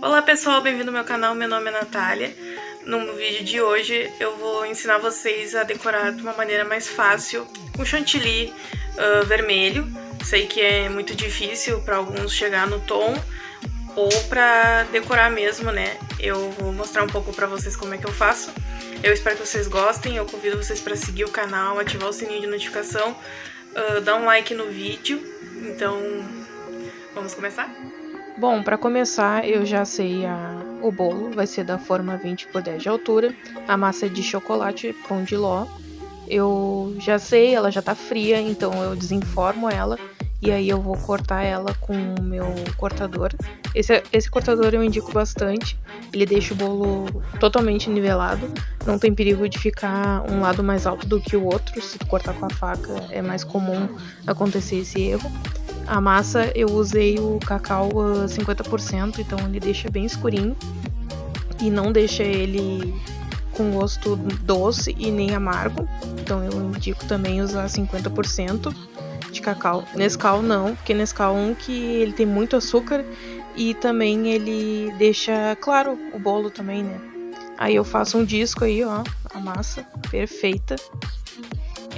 Olá pessoal, bem-vindo ao meu canal, meu nome é Natália. No vídeo de hoje eu vou ensinar vocês a decorar de uma maneira mais fácil um chantilly vermelho. Sei que é muito difícil para alguns chegar no tom ou para decorar mesmo, né? Eu vou mostrar um pouco para vocês como é que eu faço. Eu espero que vocês gostem, eu convido vocês para seguir o canal, ativar o sininho de notificação, dar um like no vídeo. Então, vamos começar? Bom, para começar, eu já sei o bolo, vai ser da forma 20 por 10 de altura. A massa é de chocolate pão de ló. Eu já sei, ela já tá fria, então eu desenformo ela e aí eu vou cortar ela com o meu cortador. Esse cortador eu indico bastante, ele deixa o bolo totalmente nivelado, não tem perigo de ficar um lado mais alto do que o outro. Se tu cortar com a faca é mais comum acontecer esse erro. A massa eu usei o cacau 50%, então ele deixa bem escurinho e não deixa ele com gosto doce e nem amargo. Então eu indico também usar 50% de cacau. Nescau não, porque Nescau que ele tem muito açúcar e também ele deixa claro o bolo também, né? Aí eu faço um disco aí, ó, a massa perfeita.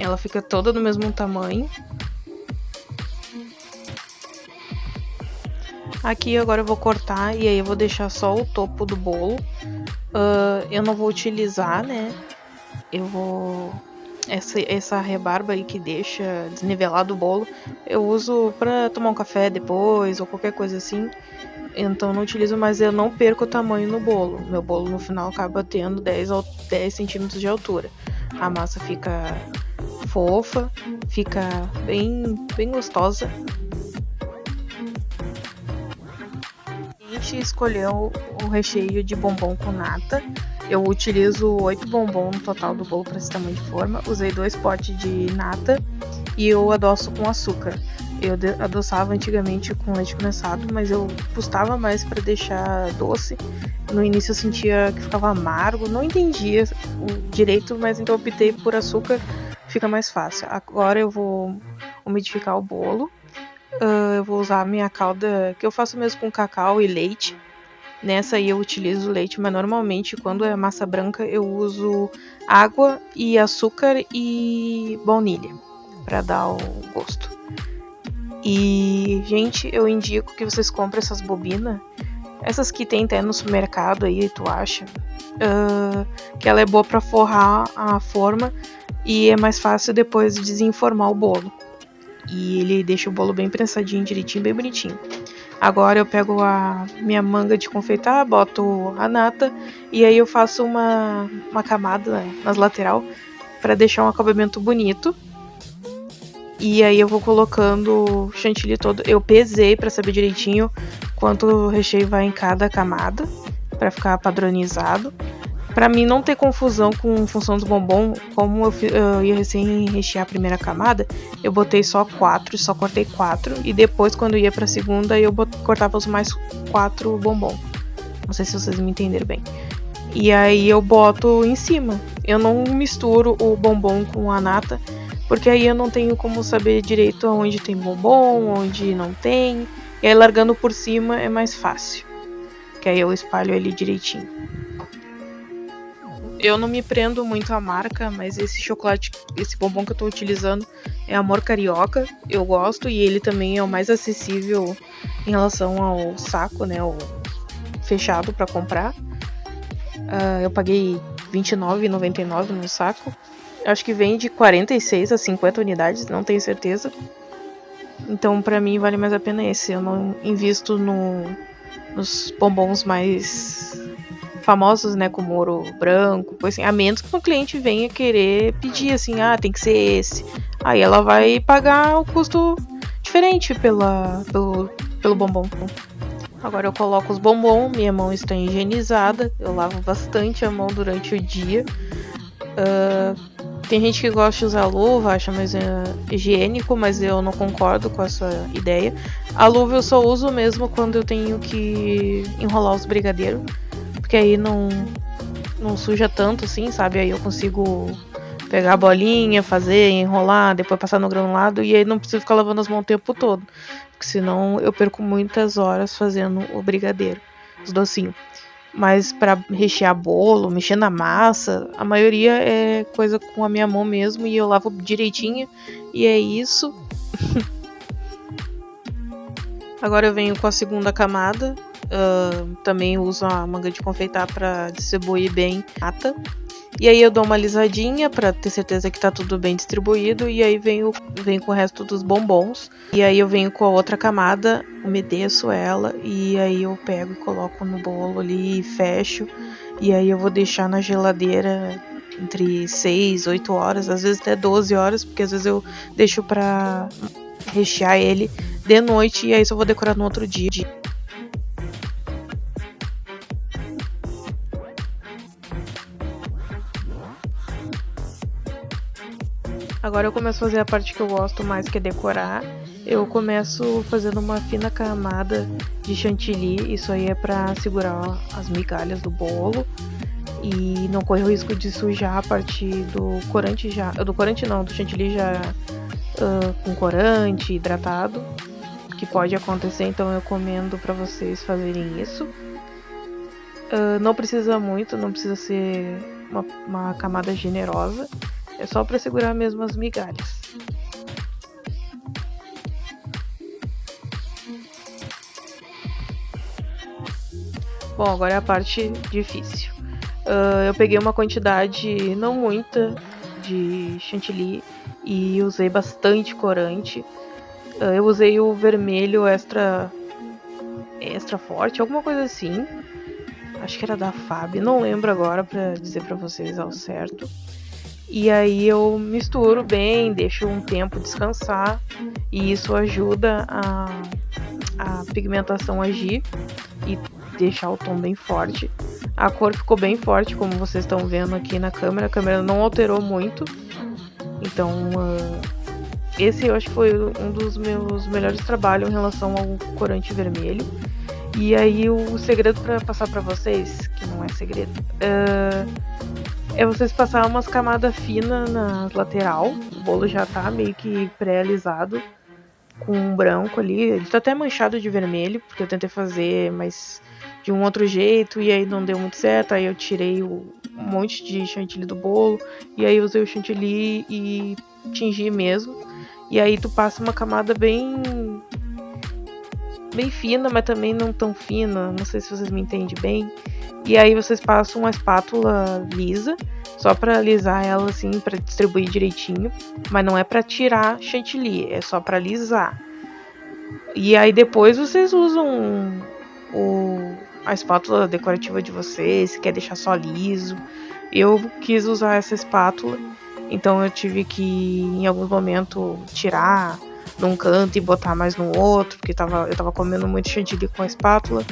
Ela fica toda do mesmo tamanho. Aqui agora eu vou cortar e aí eu vou deixar só o topo do bolo. Eu não vou utilizar, né? Eu vou... Essa rebarba aí que deixa desnivelado o bolo, eu uso pra tomar um café depois ou qualquer coisa assim. Então não utilizo, mas eu não perco o tamanho no bolo. Meu bolo no final acaba tendo 10 centímetros de altura. A massa fica fofa, fica bem gostosa. Escolher o recheio de bombom com nata. Eu utilizo 8 bombom no total do bolo para esse tamanho de forma. Usei 2 potes de nata e eu adoço com açúcar. Eu adoçava antigamente com leite condensado, mas eu custava mais para deixar doce. No início eu sentia que ficava amargo, não entendia direito, mas então optei por açúcar, fica mais fácil. Agora eu vou umidificar o bolo. Eu vou usar a minha calda, que eu faço mesmo com cacau e leite. Nessa aí eu utilizo leite, mas normalmente quando é massa branca eu uso água e açúcar e baunilha para dar o gosto. E, gente, eu indico que vocês comprem essas bobinas, essas que tem até no supermercado aí, tu acha? Que ela é boa para forrar a forma e é mais fácil depois de desenformar o bolo. E ele deixa o bolo bem prensadinho, direitinho, bem bonitinho. Agora eu pego a minha manga de confeitar, boto a nata e aí eu faço uma camada nas lateral para deixar um acabamento bonito. E aí eu vou colocando o chantilly todo. Eu pesei para saber direitinho quanto recheio vai em cada camada, para ficar padronizado. Pra mim não ter confusão com função dos bombom, como eu ia recém rechear a primeira camada, eu botei só 4, só cortei 4, e depois quando eu ia pra segunda eu cortava os mais 4 bombom. Não sei se vocês me entenderam bem. E aí eu boto em cima. Eu não misturo o bombom com a nata, porque aí eu não tenho como saber direito onde tem bombom, onde não tem. E aí largando por cima é mais fácil, que aí eu espalho ele direitinho. Eu não me prendo muito à marca, mas esse chocolate, esse bombom que eu tô utilizando é Amor Carioca. Eu gosto e ele também é o mais acessível em relação ao saco, né? O fechado para comprar. Eu paguei R$29,99 no saco. Acho que vem de 46 a 50 unidades, não tenho certeza. Então pra mim vale mais a pena esse. Eu não invisto nos bombons mais famosos, né, como ouro branco, coisa assim, a menos que o cliente venha querer pedir assim, tem que ser esse. Aí ela vai pagar o custo diferente pelo bombom. Agora eu coloco os bombom, minha mão está higienizada, eu lavo bastante a mão durante o dia. Tem gente que gosta de usar luva, acha mais higiênico, mas eu não concordo com essa ideia. A luva eu só uso mesmo quando eu tenho que enrolar os brigadeiros, porque aí não suja tanto assim, sabe? Aí eu consigo pegar a bolinha, fazer, enrolar, depois passar no granulado e aí não preciso ficar lavando as mãos o tempo todo, porque senão eu perco muitas horas fazendo o brigadeiro. os docinhos. Mas pra rechear bolo, mexer na massa, a maioria é coisa com a minha mão mesmo e eu lavo direitinho. E é isso. Agora eu venho com a segunda camada. Também uso a manga de confeitar para distribuir bem a nata. E aí eu dou uma alisadinha para ter certeza que tá tudo bem distribuído. E aí venho com o resto dos bombons. E aí eu venho com a outra camada, umedeço ela. E aí eu pego e coloco no bolo ali e fecho. E aí eu vou deixar na geladeira entre 6, 8 horas, às vezes até 12 horas. Porque às vezes eu deixo pra rechear ele de noite. E aí só vou decorar no outro dia. Agora eu começo a fazer a parte que eu gosto mais, que é decorar. Eu começo fazendo uma fina camada de chantilly. Isso aí é pra segurar as migalhas do bolo e não correr o risco de sujar a parte do corante já. Do corante não, do chantilly já com corante, hidratado, que pode acontecer, então eu recomendo pra vocês fazerem isso. Não precisa muito, não precisa ser uma camada generosa. É só para segurar mesmo as migalhas. Bom, agora é a parte difícil. Eu peguei uma quantidade não muita de chantilly e usei bastante corante. Eu usei o vermelho extra forte, alguma coisa assim. Acho que era da Fab, não lembro agora para dizer para vocês ao certo. E aí eu misturo bem, deixo um tempo descansar e isso ajuda a pigmentação agir e deixar o tom bem forte. A cor ficou bem forte, como vocês estão vendo aqui na câmera. A câmera não alterou muito. Então esse eu acho que foi um dos meus melhores trabalhos em relação ao corante vermelho. E aí o segredo para passar para vocês, que não é segredo, é vocês passar umas camadas finas na lateral. O bolo já tá meio que pré-alisado com um branco ali. Ele tá até manchado de vermelho, porque eu tentei fazer, mas de um outro jeito e aí não deu muito certo. Aí eu tirei um monte de chantilly do bolo e aí usei o chantilly e tingi mesmo. E aí tu passa uma camada bem fina, mas também não tão fina. Não sei se vocês me entendem bem. E aí vocês passam uma espátula lisa, só para alisar ela assim, para distribuir direitinho, mas não é para tirar chantilly, é só para alisar. E aí depois vocês usam a espátula decorativa de vocês, se quer deixar só liso. Eu quis usar essa espátula, então eu tive que em alguns momentos tirar num canto e botar mais no outro, porque eu tava comendo muito chantilly com a espátula.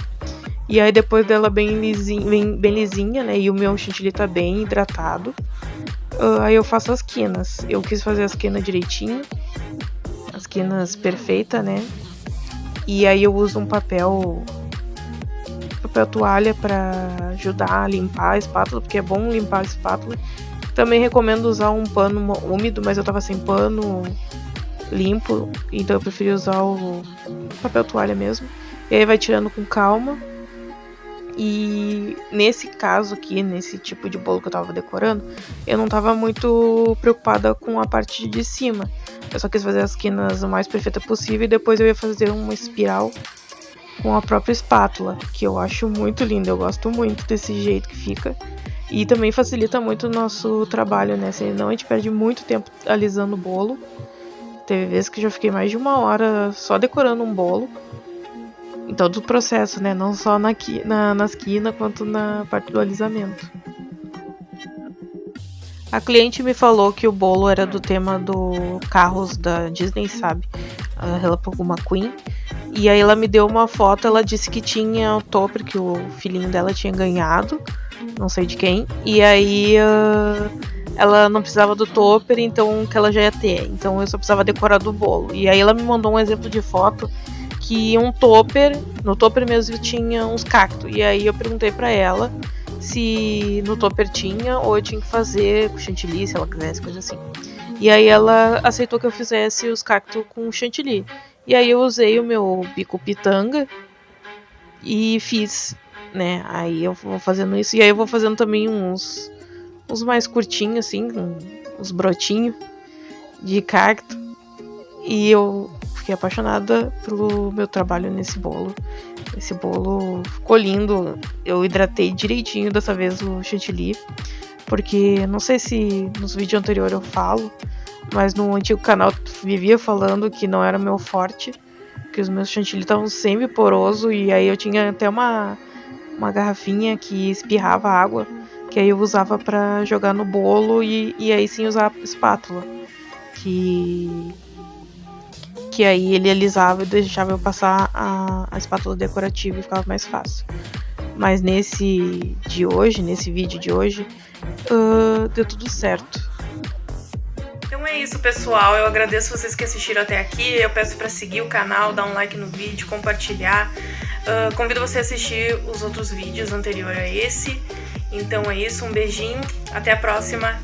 E aí depois dela bem lisinha, né, e o meu chantilly tá bem hidratado, aí eu faço as quinas. Eu quis fazer as quinas direitinho, as quinas perfeitas, né, e aí eu uso um papel toalha para ajudar a limpar a espátula, porque é bom limpar a espátula. Também recomendo usar um pano úmido, mas eu tava sem pano limpo, então eu preferi usar o papel toalha mesmo. E aí vai tirando com calma. E nesse caso aqui, nesse tipo de bolo que eu tava decorando, eu não tava muito preocupada com a parte de cima. Eu só quis fazer as quinas o mais perfeita possível e depois eu ia fazer uma espiral com a própria espátula, que eu acho muito lindo. Eu gosto muito desse jeito que fica. E também facilita muito o nosso trabalho, né? Senão a gente perde muito tempo alisando o bolo. Teve vezes que eu já fiquei mais de 1 hora só decorando um bolo. Em todo o processo, né? Não só nas quinas, quanto na parte do alisamento. A cliente me falou que o bolo era do tema do carros da Disney, sabe? A Relâmpago McQueen. E aí ela me deu uma foto, ela disse que tinha o topper que o filhinho dela tinha ganhado. Não sei de quem. E aí ela não precisava do topper, então que ela já ia ter. Então eu só precisava decorar do bolo. E aí ela me mandou um exemplo de foto que um topper, no topper mesmo tinha uns cactos. E aí eu perguntei pra ela se no topper tinha ou eu tinha que fazer com chantilly, se ela quisesse, coisa assim. E aí ela aceitou que eu fizesse os cactos com chantilly. E aí eu usei o meu bico pitanga e fiz. né? Aí eu vou fazendo isso. E aí eu vou fazendo também uns mais curtinhos, assim, uns brotinhos de cacto. E eu fiquei apaixonada pelo meu trabalho nesse bolo. Esse bolo ficou lindo. Eu hidratei direitinho dessa vez o chantilly. Porque não sei se nos vídeos anteriores eu falo, mas no antigo canal vivia falando que não era meu forte. Que os meus chantilly estavam semi-poroso. E aí eu tinha até uma garrafinha que espirrava água. Que aí eu usava pra jogar no bolo e aí sim usar a espátula. Que aí ele alisava e deixava eu passar a espátula decorativa e ficava mais fácil. Mas nesse vídeo de hoje, deu tudo certo. Então é isso, pessoal. Eu agradeço vocês que assistiram até aqui. Eu peço para seguir o canal, dar um like no vídeo, compartilhar. Convido você a assistir os outros vídeos anteriores a esse. Então é isso, um beijinho, até a próxima.